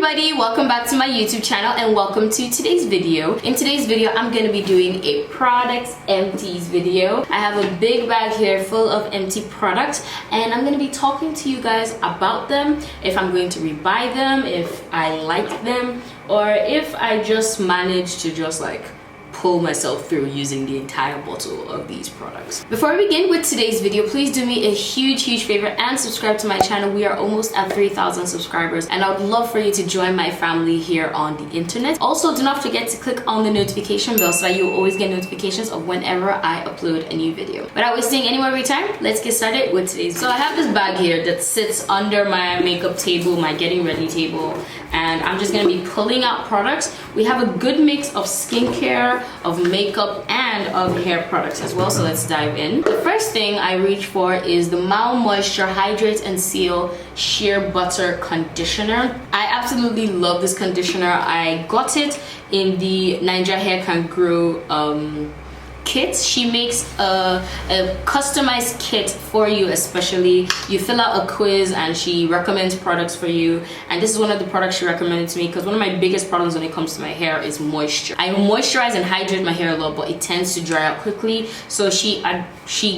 everybody, welcome back to my YouTube channel and welcome to today's video. In today's video, I'm going to be doing a products empties video. I have a big bag here full of empty products and I'm going to be talking to you guys about them, if I'm going to rebuy them, if I like them, or if I just managed to just like pull myself through using the entire bottle of these products. Before we begin with today's video, please do me a huge favor and subscribe to my channel. We are almost at 3,000 subscribers and I would love for you to join my family here on the internet. Also, do not forget to click on the notification bell so that you will always get notifications of whenever I upload a new video. Without wasting any more time, let's get started with today's video. So I have this bag here that sits under my makeup table, my getting ready table, and I'm just going to be pulling out products. We have a good mix of skincare, of makeup, and of hair products as well, so let's dive in. The first thing I reach for is the Mild Moisture Hydrate and Seal Sheer Butter Conditioner. I absolutely love this conditioner. I got it in the Ninja Hair Can Grow kit. She makes a customized kit for you, especially you fill out a quiz and she recommends products for you, and this is one of the products she recommended to me because one of my biggest problems when it comes to my hair is moisture. I moisturize and hydrate my hair a lot, but it tends to dry out quickly, so she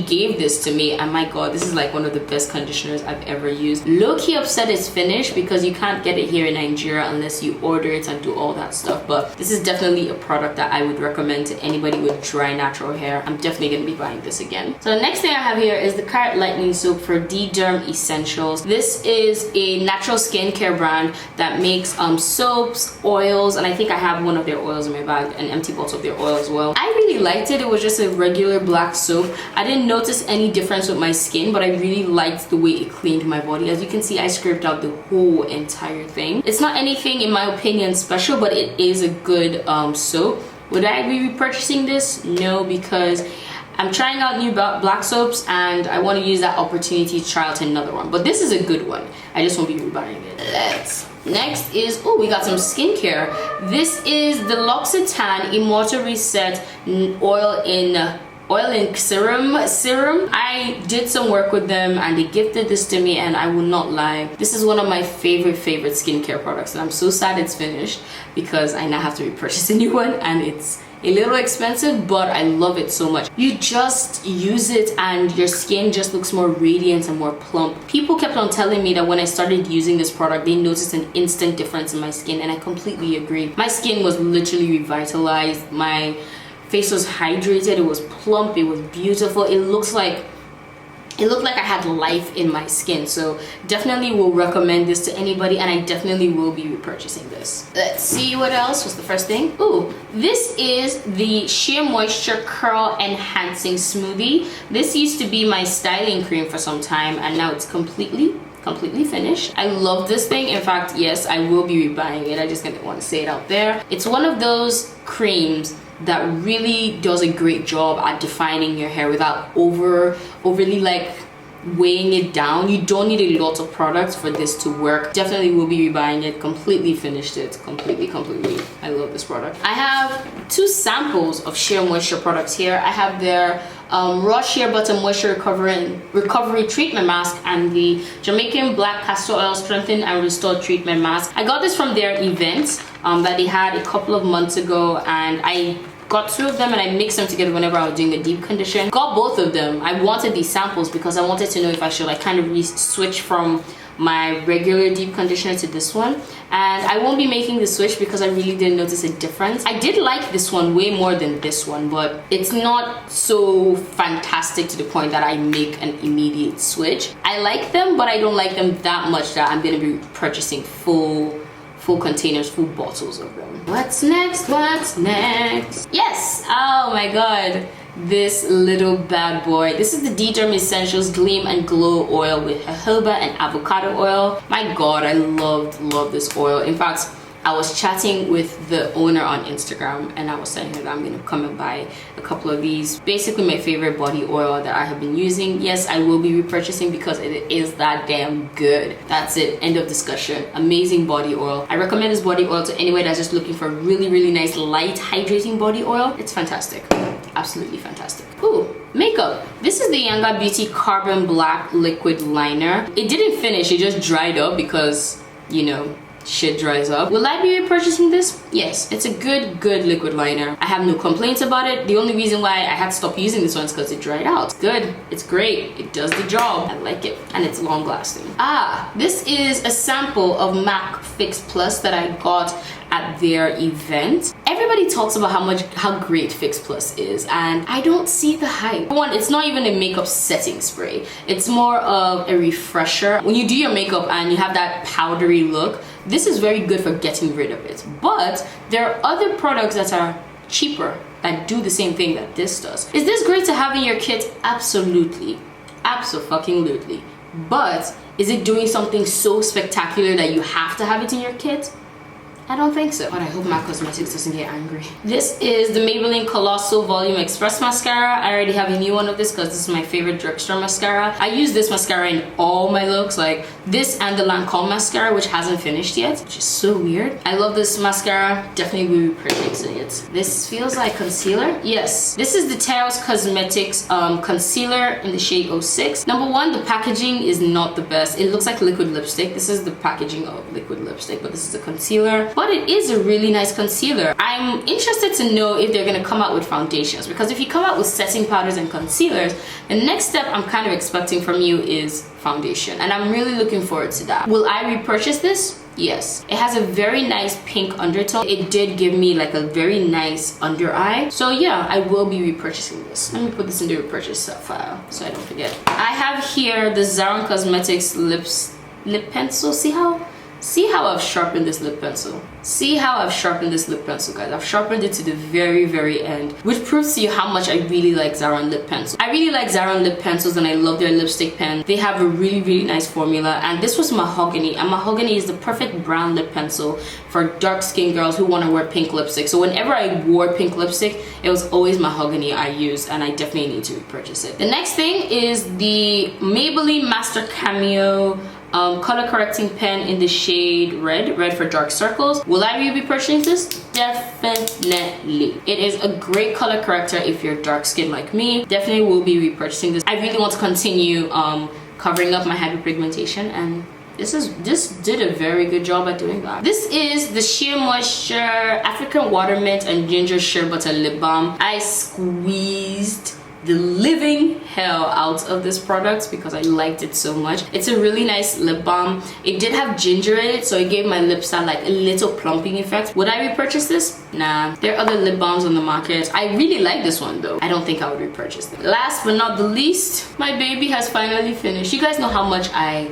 gave this to me and my god, this is like one of the best conditioners I've ever used. Low-key upset it's finished because you can't get it here in Nigeria unless you order it and do all that stuff, but this is definitely a product that I would recommend to anybody with dry natural hair. I'm definitely going to be buying this again. So the next thing I have here is the Carrot Lightning Soap for D-Derm Essentials. This is a natural skincare brand that makes soaps, oils, and I think I have one of their oils in my bag, an empty bottle of their oil as well. I really liked it. It was just a regular black soap. I didn't notice any difference with my skin, but I really liked the way it cleaned my body. As you can see, I scraped out the whole entire thing. It's not anything in my opinion special, but it is a good soap. Would I be repurchasing this? No, because I'm trying out new black soaps and I want to use that opportunity to try out another one. But this is a good one. I just won't be rebuying it. Next is, oh, we got some skincare. This is the L'Occitane Immortal Reset Oil in serum. I did some work with them and they gifted this to me, and I will not lie, this is one of my favorite skincare products, and I'm so sad it's finished because I now have to repurchase a new one and it's a little expensive, but I love it so much. You just use it and your skin just looks more radiant and more plump. People kept on telling me that when I started using this product, they noticed an instant difference in my skin, and I completely agree. My skin was literally revitalized. My face was hydrated, it was plump, it was beautiful. It looked like I had life in my skin. So definitely will recommend this to anybody, and I definitely will be repurchasing this. Let's see what else was the first thing. Ooh, this is the Sheer Moisture Curl Enhancing Smoothie. This used to be my styling cream for some time and now it's completely finished. I love this thing. In fact, yes, I will be rebuying it. I just didn't want to say it out there. It's one of those creams that really does a great job at defining your hair without overly like weighing it down. You don't need a lot of products for this to work. Definitely will be rebuying it. Completely finished it. Completely. I love this product. I have two samples of Sheer Moisture products here. I have their Raw Sheer Butter Moisture Recovery Treatment Mask and the Jamaican Black Castor Oil Strengthen and Restore Treatment Mask. I got this from their event that they had a couple of months ago, and I got two of them and I mixed them together whenever I was doing a deep condition. Got both of them. I wanted these samples because I wanted to know if I should like kind of switch from my regular deep conditioner to this one, and I won't be making the switch because I really didn't notice a difference. I did like this one way more than this one, but it's not so fantastic to the point that I make an immediate switch. I like them, but I don't like them that much that I'm gonna be purchasing full containers, full bottles of them. What's next? Yes, oh my god, this little bad boy. This is the D-Derm Essentials Gleam and Glow Oil with jojoba and avocado oil. My god, I love this oil. In fact, I was chatting with the owner on Instagram and I was telling her that I'm gonna come and buy a couple of these. Basically my favorite body oil that I have been using. Yes, I will be repurchasing because it is that damn good. That's it, end of discussion. Amazing body oil. I recommend this body oil to anyone that's just looking for really nice light hydrating body oil. It's fantastic, absolutely fantastic. Ooh, makeup. This is the Younger Beauty Carbon Black Liquid Liner. It didn't finish, it just dried up because, you know, shit dries up. Will I be repurchasing this? Yes, it's a good liquid liner. I have no complaints about it. The only reason why I had to stop using this one is because it dried out. It's good, it's great, it does the job. I like it, and it's long lasting. This is a sample of MAC Fix Plus that I got at their event. Everybody talks about how great Fix Plus is, and I don't see the hype. One, it's not even a makeup setting spray. It's more of a refresher. When you do your makeup and you have that powdery look, this is very good for getting rid of it. But there are other products that are cheaper that do the same thing that this does. Is this great to have in your kit? Absolutely. Abso-fucking-lutely. But is it doing something so spectacular that you have to have it in your kit? I don't think so. But I hope MAC Cosmetics doesn't get angry. This is the Maybelline Colossal Volume Express Mascara. I already have a new one of this because this is my favorite drugstore mascara. I use this mascara in all my looks, like this and the Lancome mascara, which hasn't finished yet, which is so weird. I love this mascara. Definitely will be purchasing it. This feels like concealer. Yes. This is the Teos Cosmetics concealer in the shade 06. Number one, the packaging is not the best. It looks like liquid lipstick. This is the packaging of liquid lipstick, but this is a concealer. But it is a really nice concealer. I'm interested to know if they're gonna come out with foundations, because if you come out with setting powders and concealers, the next step I'm kind of expecting from you is foundation, and I'm really looking forward to that. Will I repurchase this? Yes. It has a very nice pink undertone. It did give me like a very nice under eye. So yeah, I will be repurchasing this. Let me put this in the repurchase file so I don't forget. I have here the Zaron Cosmetics lip pencil. See how I've sharpened this lip pencil? See how I've sharpened this lip pencil, guys? I've sharpened it to the very end, which proves to you how much I really like Zaron lip pencils. I really like Zaron lip pencils, and I love their lipstick pen. They have a really nice formula, and this was mahogany, and mahogany is the perfect brown lip pencil for dark skinned girls who want to wear pink lipstick. So whenever I wore pink lipstick, it was always mahogany I used, and I definitely need to repurchase it. The next thing is the Maybelline Master Cameo color correcting pen in the shade red for dark circles. Will I be purchasing this? Definitely. It is a great color corrector if you're dark skinned like me. Definitely will be repurchasing this. I really want to continue covering up my hyperpigmentation, and this did a very good job at doing that. This is the Sheer Moisture African Water Mint and Ginger Sheer Butter Lip Balm. I squeezed the living hell out of this product because I liked it so much. It's a really nice lip balm. It did have ginger in it, so it gave my lips like a little plumping effect. Would I repurchase this? Nah. There are other lip balms on the market. I really like this one though. I don't think I would repurchase it. Last but not the least, my baby has finally finished. You guys know how much I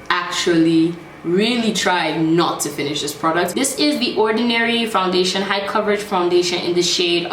actually really tried not to finish this product. This is the Ordinary Foundation High Coverage Foundation in the shade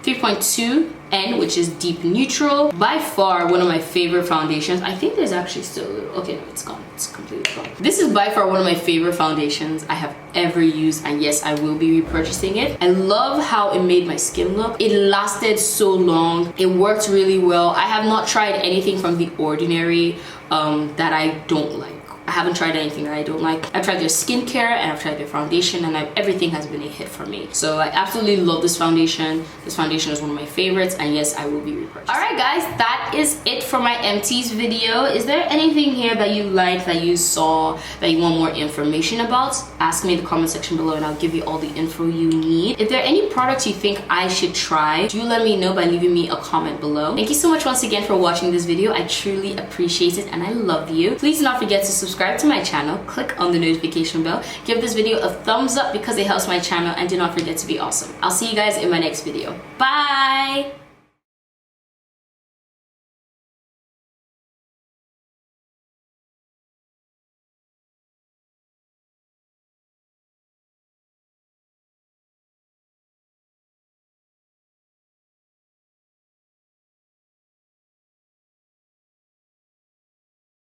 3.2N, which is deep neutral. By far one of my favorite foundations. I think there's actually still a little, okay, no, it's gone. It's completely gone. This is by far one of my favorite foundations I have ever used, and yes, I will be repurchasing it. I love how it made my skin look. It lasted so long. It worked really well. I have not tried anything from the Ordinary that I don't like. I haven't tried anything that I don't like. I've tried their skincare and I've tried their foundation, and everything has been a hit for me. So I absolutely love this foundation. This foundation is one of my favorites, and yes, I will be repurchasing. Alright guys, that is it for my Empties video. Is there anything here that you like, that you saw, that you want more information about? Ask me in the comment section below and I'll give you all the info you need. If there are any products you think I should try, do let me know by leaving me a comment below. Thank you so much once again for watching this video. I truly appreciate it and I love you. Please do not forget to subscribe to my channel, click on the notification bell, give this video a thumbs up because it helps my channel, and do not forget to be awesome. I'll see you guys in my next video. Bye!